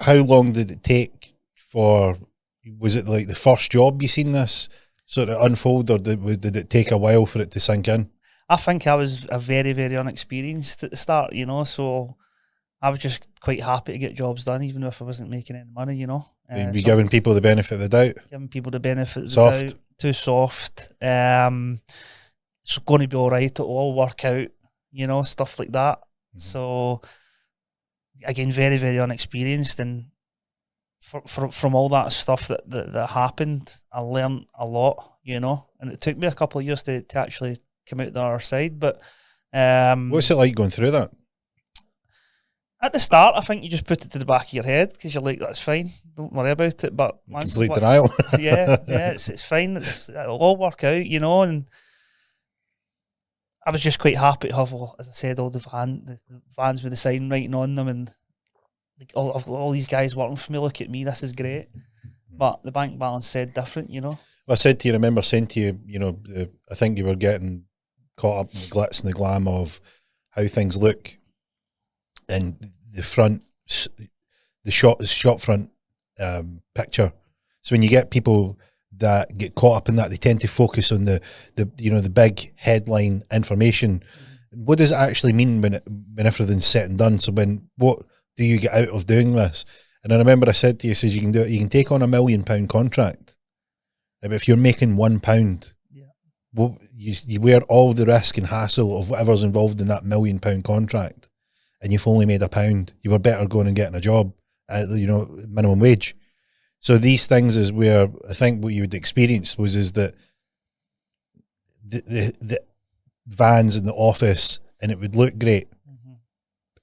how long did it take for? Was it like the first job you seen this sort of unfold, or did it take a while for it to sink in? I think I was a very, very unexperienced at the start, you know, so I was just quite happy to get jobs done, even if I wasn't making any money, you know. Be giving people the benefit of the doubt. Giving people the benefit of the Soft. doubt. Too soft. It's going to be all right. It'll all work out, you know, stuff like that. Mm-hmm. So, again, very, very unexperienced. And from all that stuff that happened, I learned a lot, you know. And it took me a couple of years to actually come out the other side. But what's it like going through that? At the start, I think you just put it to the back of your head because you're like, that's fine, don't worry about it. But Complete denial. yeah, it's fine. It'll all work out, you know. And I was just quite happy to have, as I said, all the vans with the sign writing on them, and like, I've got all these guys working for me. Look at me, this is great. But the bank balance said different, you know. Well, I said to you, I remember saying to you, you know, I think you were getting caught up in the glitz and the glam of how things look. And the front, the shop front picture. So when you get people that get caught up in that, they tend to focus on the big headline information. What does it actually mean when everything's said and done? So what do you get out of doing this? And I remember I said to you, says you can do it. You can take on £1 million contract, but if you're making £1, well, you wear all the risk and hassle of whatever's involved in that £1 million contract. And you've only made £1, you were better going and getting a job at, you know, minimum wage. So these things is where I think what you would experience is that the vans in the office, and it would look great,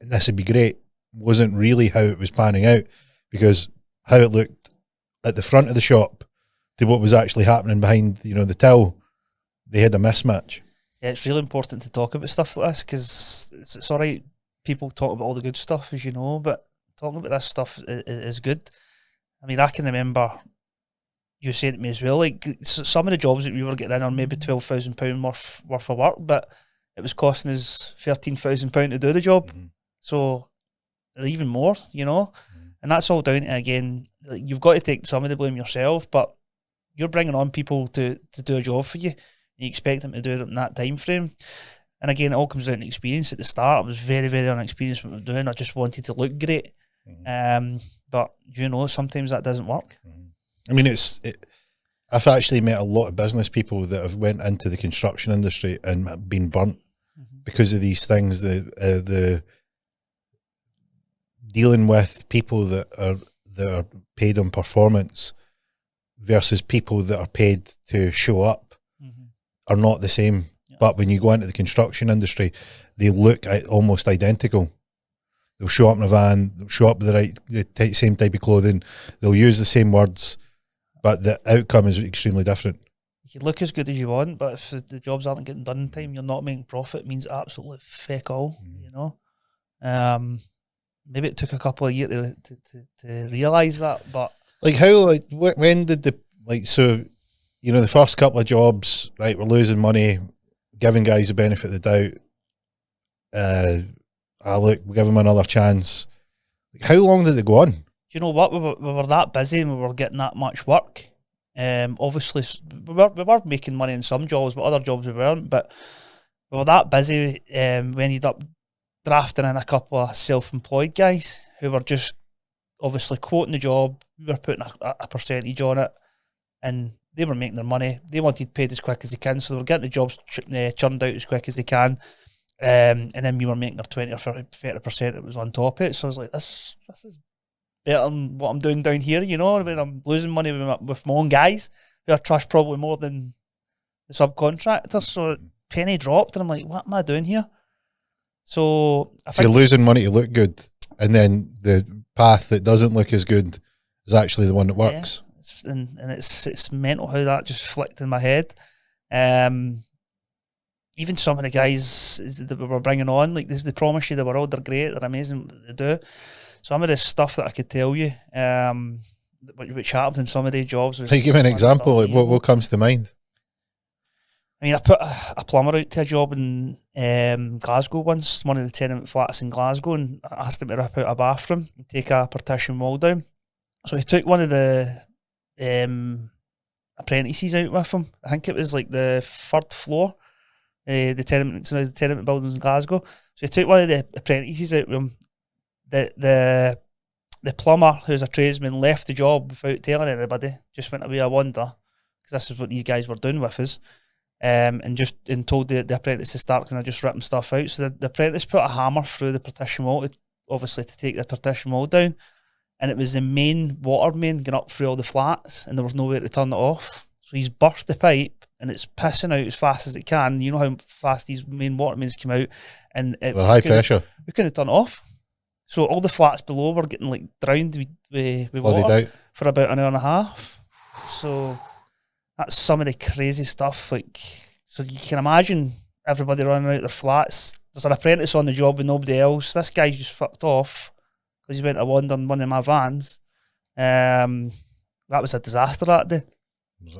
and this would be great, wasn't really how it was panning out, because how it looked at the front of the shop to what was actually happening behind, you know, the till, they had a mismatch. Yeah, it's really important to talk about stuff like this, because it's all right. People talk about all the good stuff, as you know, but talking about this stuff is good. I mean, I can remember you saying to me as well, like some of the jobs that we were getting in are maybe £12,000 worth of work, but it was costing us £13,000 to do the job. So, or even more, you know, and that's all down to, again, like, you've got to take some of the blame yourself, but you're bringing on people to do a job for you, and you expect them to do it in that time frame. And again, it all comes down to experience. At the start, I was very, very unexperienced with what I'm doing. I just wanted to look great. But, you know, sometimes that doesn't work. I mean, I've actually met a lot of business people that have went into the construction industry and been burnt because of these things. The dealing with people that are paid on performance versus people that are paid to show up are not the same. But when you go into the construction industry, they look almost identical. They'll show up in a van, they'll show up with the same type of clothing, they'll use the same words, but the outcome is extremely different. You can look as good as you want, but if the jobs aren't getting done in time, you're not making profit, it means absolutely feck all, you know. Maybe it took a couple of years to realise that, but... when did so, you know, the first couple of jobs, right, we're losing money, giving guys the benefit of the doubt. Look, we'll give them another chance. How long did it go on? Do you know what? We were that busy and we were getting that much work. Obviously, we were making money in some jobs, but other jobs we weren't. But we were that busy, we ended up drafting in a couple of self-employed guys who were just obviously quoting the job. We were putting a percentage on it, and they were making their money. They wanted paid as quick as they can, so they were getting the jobs churned out as quick as they can. And then we were making our 20 or 30% that was on top of it. So I was like, this is better than what I'm doing down here, you know. I mean, I'm losing money with my own guys who I trust probably more than the subcontractors. So penny dropped, and I'm like, what am I doing here? So I think you're losing money to look good, and then the path that doesn't look as good is actually the one that works. Yeah, and it's mental how that just flicked in my head. Even some of the guys that we were bringing on, like they promise you they're great, they're amazing what they do. Some of the stuff that I could tell you, which happened in some of the jobs. Give me an example. What comes to mind? I mean, I put a plumber out to a job in Glasgow once, one of the tenement flats in Glasgow, and I asked him to rip out a bathroom and take a partition wall down. So he took one of the apprentices out with him. I think it was like the third floor, the tenement buildings in Glasgow. So he took one of the apprentices out with him. The plumber, who's a tradesman, left the job without telling anybody. Just went away, I wonder, because this is what these guys were doing with us. And told the apprentice to start kind of just ripping stuff out. So the apprentice put a hammer through the partition wall, obviously to take the partition wall down. And it was the main water main going up through all the flats, and there was nowhere to turn it off. So he's burst the pipe, and it's pissing out as fast as it can. You know how fast these main water mains come out, and high pressure. We couldn't turn it off. So all the flats below were getting like drowned with water out for about an hour and a half. So that's some of the crazy stuff. Like, so you can imagine everybody running out their flats. There's an apprentice on the job with nobody else. This guy's just fucked off because he went to wander in one of my vans. That was a disaster that day.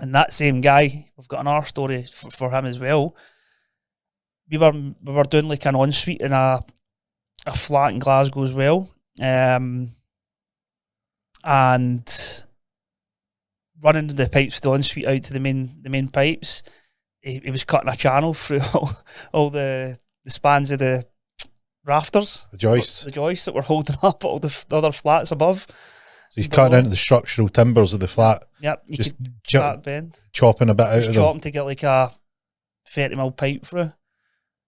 And that same guy, we've got another story for him as well. We were doing like an ensuite in a flat in Glasgow as well, and running the pipes for the ensuite out to the main pipes. He was cutting a channel through all the spans of the rafters, the joists that were holding up all the other flats above. So he's cutting into the structural timbers of the flat. Yep, just bend, chopping a bit out of them. Chopping to get like a 30mm pipe through,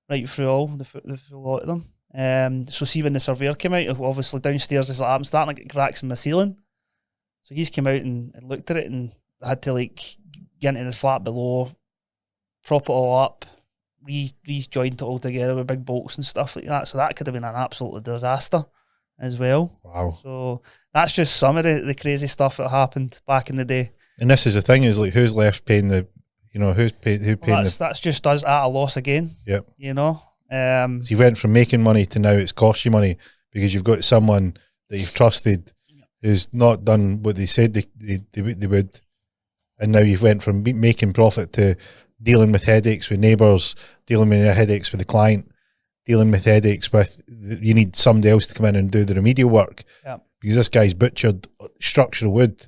right through all the full lot of them. So see when the surveyor came out, obviously downstairs is like, I'm starting to get cracks in my ceiling. So he's came out and looked at it, and I had to like get into the flat below, prop it all up, rejoined it all together with big bolts and stuff like that. So that could have been an absolute disaster as well. Wow. So that's just some of the crazy stuff that happened back in the day. And this is the thing, is like, who's left paying the, who's paying that's just us at a loss again. Yep. So you went from making money to now it's cost you money because you've got someone that you've trusted who's not done what they said they would, and now you've went from making profit to dealing with headaches with neighbours, dealing with headaches with the client, dealing with headaches with, you need somebody else to come in and do the remedial work. Yep. Because this guy's butchered structural wood